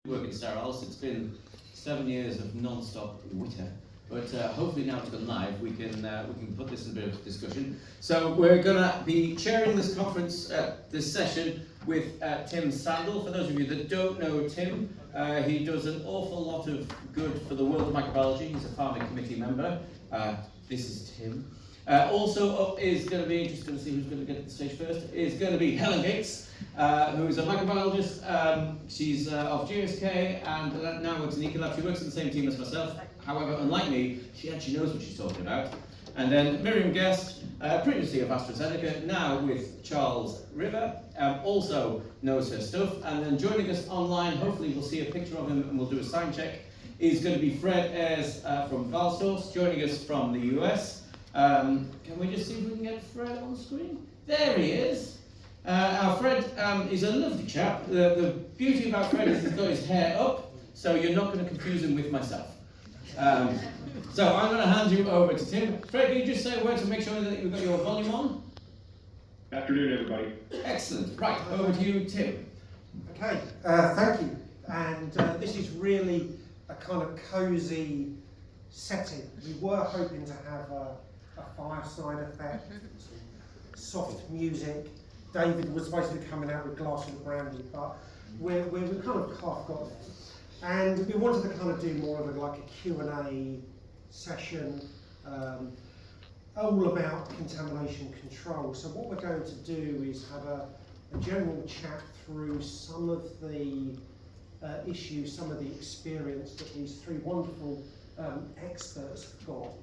work in steriles. It's been 7 years of non-stop witter, but hopefully now it's gone live, we can put this in a bit of discussion. So we're going to be chairing this conference, this session, with Tim Sandle. For those of you that don't know Tim, he does an awful lot of good for the world of microbiology. He's a Pharmig committee member. This is Tim. Also up is going to be, just going to see who's going to get to the stage first, is going to be Helen Gates, who is a microbiologist. She's of GSK and now works in Ecolab. She works in the same team as myself. However, unlike me, she actually knows what she's talking about. And then Miriam Guest, previously of AstraZeneca, now with Charles River, also knows her stuff. And then joining us online, hopefully we'll see a picture of him and we'll do a sign check, is going to be Fred Ayers from ValSource, joining us from the US. Can we just see if we can get Fred on the screen? There he is. Our Fred is a lovely chap. The beauty about Fred is he's got his hair up, so you're not going to confuse him with myself. So I'm going to hand you over to Tim. Fred, can you just say a word to make sure that you've got your volume on? Afternoon, everybody. Excellent. Right, over to you, Tim. Okay, thank you. And this is really a kind of cosy setting. We were hoping to have a fireside effect, some soft music. David was supposed to be coming out with glasses of brandy, but we're kind of half got there. And we wanted to kind of do more of a Q&A session, all about contamination control. So what we're going to do is have a general chat through some of the issues, some of the experience that these three wonderful experts have got.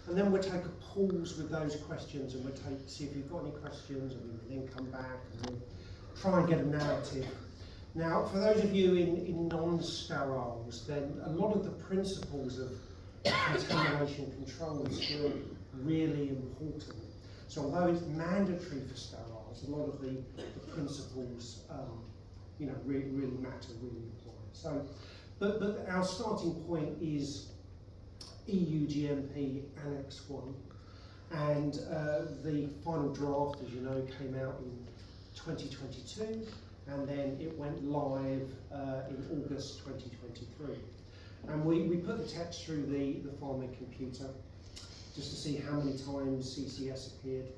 And then we'll take a pause with those questions and we'll see if you've got any questions, and we'll then come back and we'll try and get a narrative. Now, for those of you in non-steriles, then a lot of the principles of contamination control is still really important. So although it's mandatory for steriles, a lot of the principles really matter, really apply. So, but our starting point is EU GMP Annex 1, and the final draft, as you know, came out in 2022, and then it went live in August 2023. And we put the text through the Pharmig computer just to see how many times CCS appeared.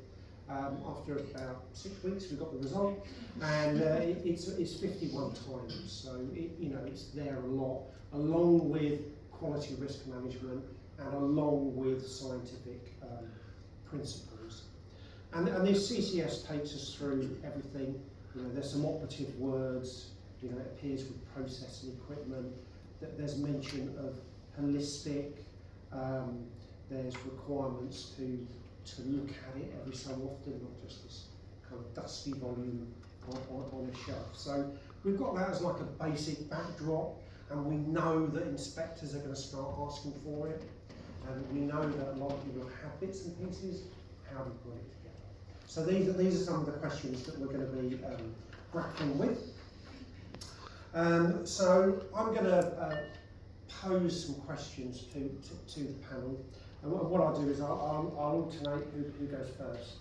After about 6 weeks, we got the result, and it's 51 times. So it's there a lot, along with quality risk management and along with scientific principles. And this CCS takes us through everything. There's some operative words. It appears with process and equipment. There's mention of holistic. There's requirements to look at it every so often, not just this kind of dusty volume on a shelf. So we've got that as like a basic backdrop, and we know that inspectors are going to start asking for it, and we know that a lot of people have bits and pieces. How do we put it together? So these are some of the questions that we're going to be grappling with. So I'm going to pose some questions to the panel. And what I'll do is I'll alternate who goes first.